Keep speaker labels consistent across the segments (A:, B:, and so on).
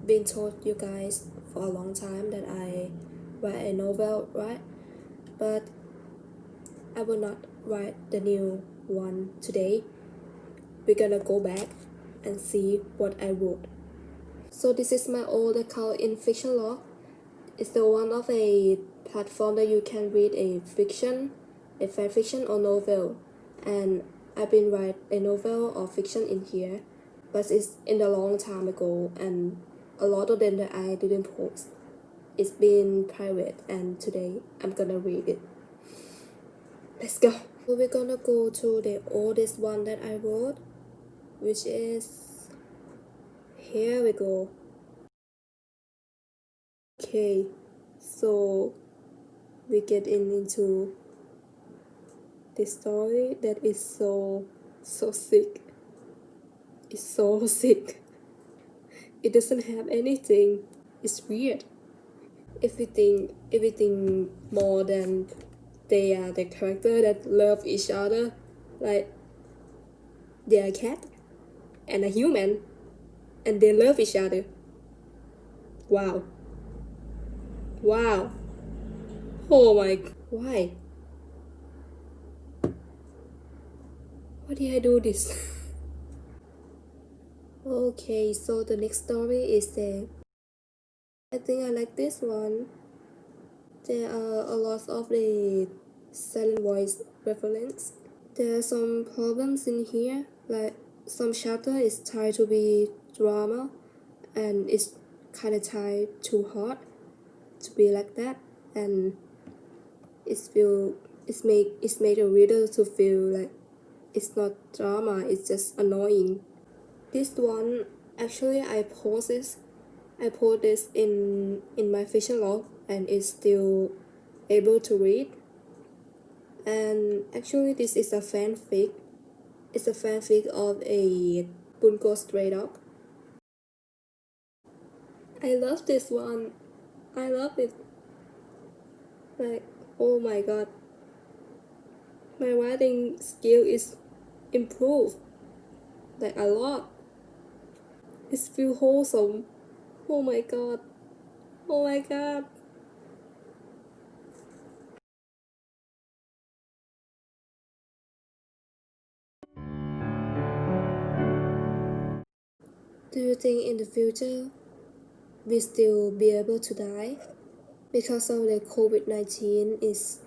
A: been told you guys for a long time that I write a novel, right? But I will not write the new one today. We're gonna go back and see what I wrote. So this is my old account in Fiction Log. It's the one of a platform that you can read a fiction, a fan fiction or novel. And I've been write a novel or fiction in here, but it's in a long time ago and a lot of them that I didn't post. It's been private and today I'm gonna read it. Let's go. So we're gonna go to the oldest one that I wrote, which is, here we go. Okay, so we get into this story that is so sick. It's so sick. It doesn't have anything. It's weird. Everything more than they are the character that love each other, like they are a cat and a human and they love each other. Wow. Oh my, why did I do this? Okay, so the next story is I think I like this one. There are a lot of the silent voice reference. There are some problems in here, like some chapter is tied to be drama and it's kind of tied too hard to be like that, and it's made a reader to feel like it's not drama, it's just annoying. This one, actually I post this in my fiction log and it's still able to read. And actually this is a fanfic. It's a fanfic of a Bunko stray dog. I love this one. I love it. Like, oh my god. My writing skill is improved. Like a lot. It feels wholesome. Oh my god. Oh my god. Do you think in the future we still be able to die? Because of the COVID-19 is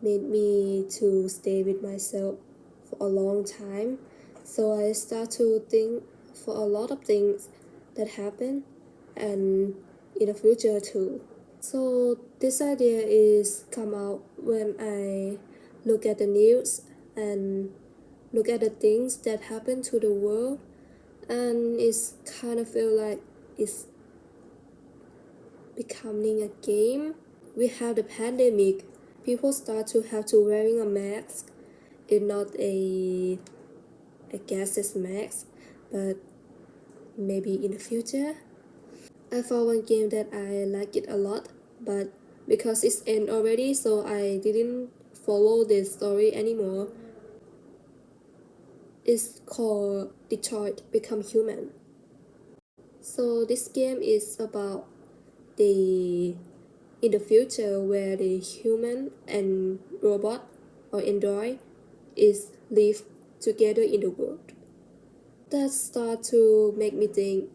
A: made me to stay with myself for a long time. So I start to think for a lot of things that happen and in the future too. So this idea is come out when I look at the news and look at the things that happen to the world, and it's kind of feel like it's becoming a game. We have the pandemic. People start to have to wearing a mask. It's not a gaseous mask, but maybe in the future. I found one game that I like it a lot, but because it's end already, so I didn't follow the story anymore. It's called Detroit Become Human. So this game is about the in the future where the human and robot or android is live together in the world. That start to make me think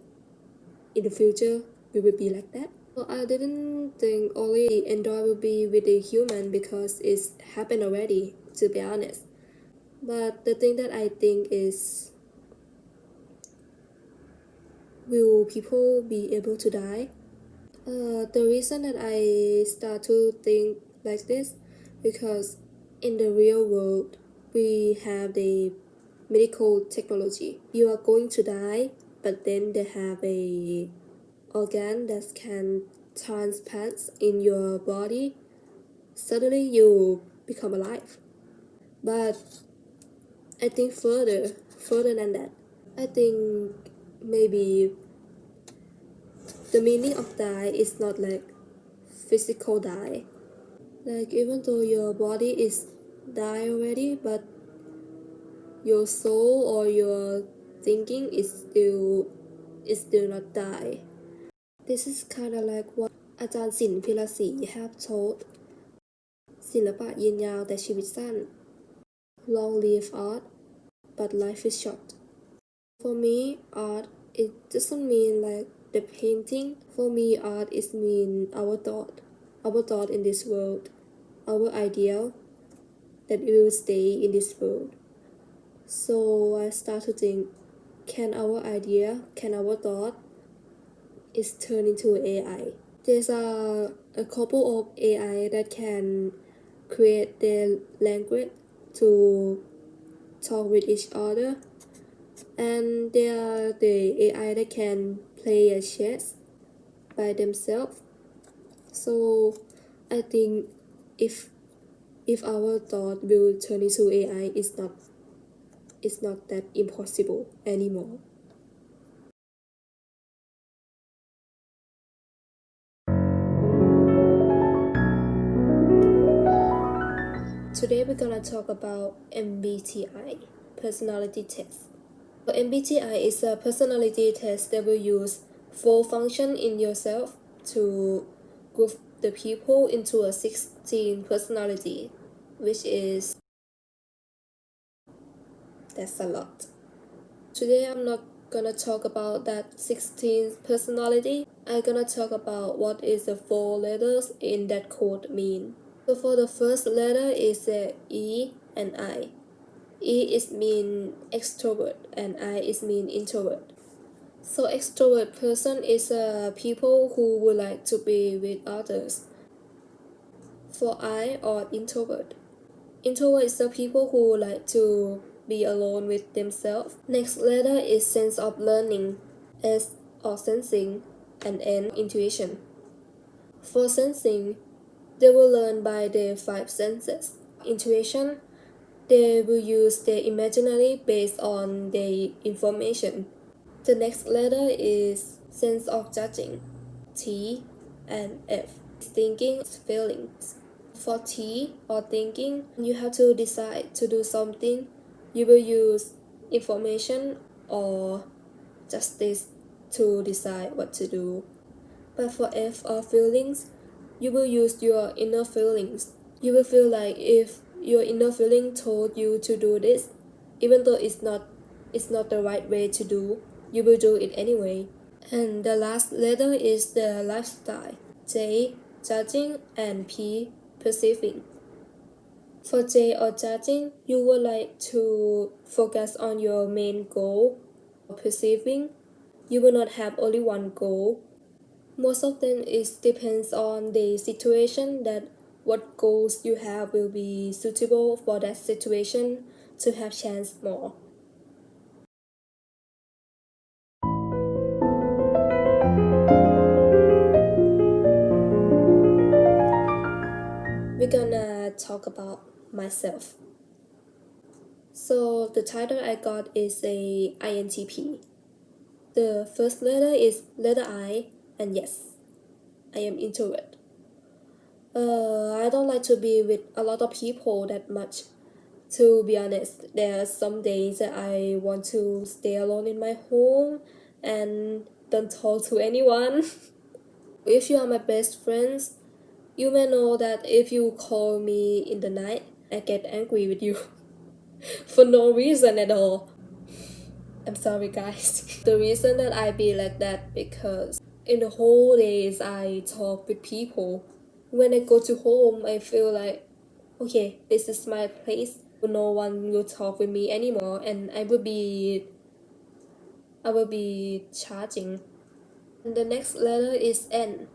A: in the future we will be like that. So I didn't think only the android will be with the human because it's happened already, to be honest. But the thing that I think is, will people be able to die? The reason that I start to think like this, because in the real world we have the medical technology. You are going to die, but then they have a organ that can transplant in your body. Suddenly you become alive. But I think further than that. I think maybe the meaning of die is not like physical die. Like even though your body is die already, but your soul or your thinking is still not die. This is kind of like what อาจารย์ศิลป์พิรศรี have told ศิลปะยืนยาวแต่ชีวิตสั้น Long live art but life is short. For me, art, it doesn't mean like the painting. For me, art is mean our thought in this world, our ideal that we will stay in this world. So I start to think, can our idea, can our thought is turned into AI? There's a couple of AI that can create their language to talk with each other, and there are the AI that can play a chess by themselves. So I think if our thought will turn into AI, it's not that impossible anymore. Today we're gonna talk about MBTI, personality test. So MBTI is a personality test that will use 4 functions in yourself to group the people into a 16 personality, which is that's a lot. Today I'm not gonna talk about that 16 personality. I'm gonna talk about what is the 4 letters in that code mean. So for the first letter is E and I. E is mean extrovert and I is mean introvert. So extrovert person is people who would like to be with others. For I or introvert is the people who like to be alone with themselves. Next letter is sense of learning, S or sensing, and N intuition. For sensing, they will learn by their 5 senses. Intuition, they will use their imaginary based on their information. The next letter is sense of judging, T and F. Thinking, feelings. For T or thinking, you have to decide to do something. You will use information or justice to decide what to do. But for F or feelings, you will use your inner feelings. You will feel like if your inner feeling told you to do this, even though it's not the right way to do, you will do it anyway. And the last letter is the lifestyle, J, judging, and P, perceiving. For J or judging, you would like to focus on your main goal. Perceiving, you will not have only one goal. Most of them depends on the situation that what goals you have will be suitable for that situation to have chance more. We're gonna talk about myself. So the title I got is a INTP. The first letter is letter I, and yes, I am introvert. I don't like to be with a lot of people that much. To be honest, there are some days that I want to stay alone in my home and don't talk to anyone. If you are my best friends, you may know that if you call me in the night, I get angry with you for no reason at all. I'm sorry, guys. The reason that I be like that because in the whole days I talk with people. When I go to home, I feel like, okay, this is my place. No one will talk with me anymore, and I will be charging. And the next letter is N,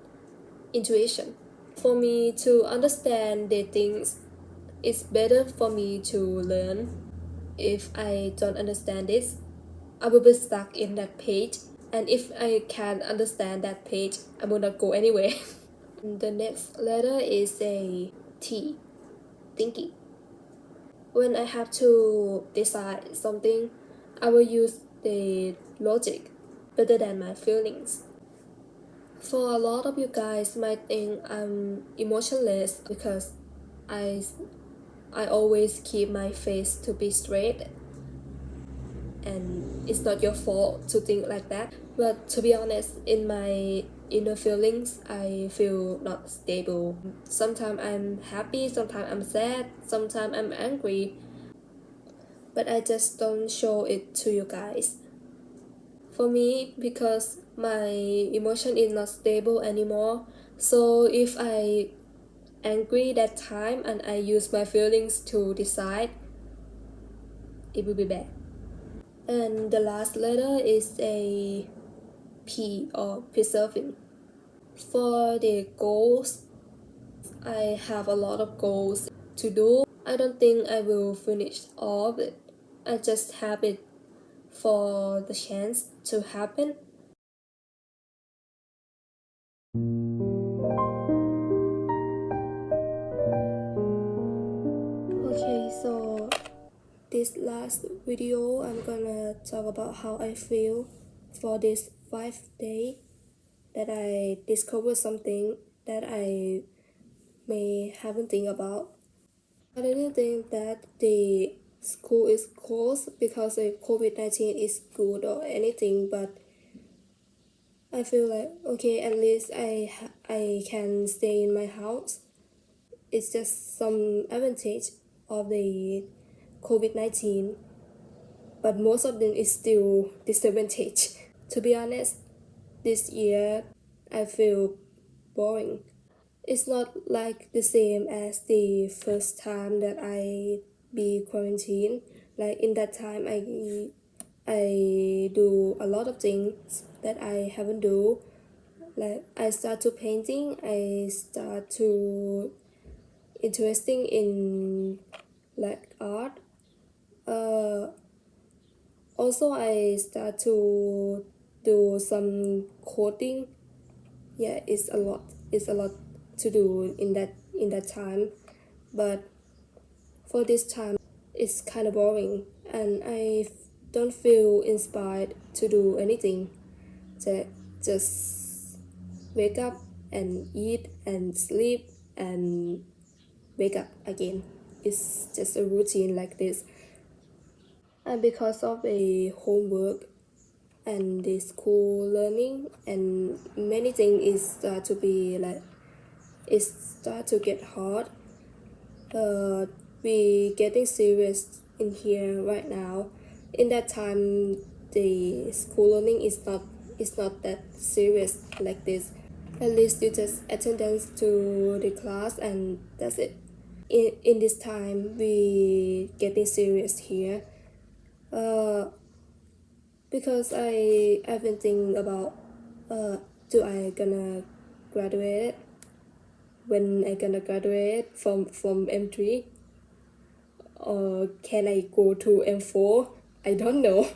A: intuition. For me to understand the things, it's better for me to learn. If I don't understand this, I will be stuck in that page, and if I can't understand that page, I will not go anywhere. The next letter is a T, thinking. When I have to decide something, I will use the logic better than my feelings. For a lot of you guys might think I'm emotionless because I always keep my face to be straight, and it's not your fault to think like that. But to be honest, in my inner feelings. I feel not stable. Sometimes I'm happy, sometimes I'm sad, sometimes I'm angry, but I just don't show it to you guys. For me, because my emotion is not stable anymore, so if I angry that time and I use my feelings to decide, it will be bad. And the last letter is a P, or preserving. For the goals, I have a lot of goals to do. I don't think I will finish all of it. I just have it for the chance to happen. Okay, so this last video I'm gonna talk about how I feel for this 5 day that I discovered something that I may haven't think about. I didn't think that the school is closed because of COVID-19 is good or anything, but I feel like okay, at least I can stay in my house. It's just some advantage of the COVID-19, but most of them is still disadvantage. To be honest, this year I feel boring. It's not like the same as the first time that I be quarantined. Like in that time I do a lot of things that I haven't do. Like I start to painting, I start to interesting in like art. Also I start to do some coding. Yeah, it's a lot. It's a lot to do in that time. But for this time it's kind of boring and I don't feel inspired to do anything. Just wake up and eat and sleep and wake up again. It's just a routine like this. And because of the homework and the school learning and many things is start to be like it start to get hard. We getting serious in here right now. In that time, the school learning is not that serious like this. At least you just attendance to the class and that's it. In this time, we getting serious here. Because I've been thinking about do I gonna graduate, when I gonna graduate from M3, or can I go to M4? I don't know.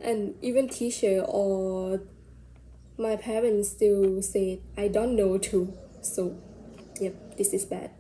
A: And even teacher or my parents still say I don't know too. So yep, this is bad.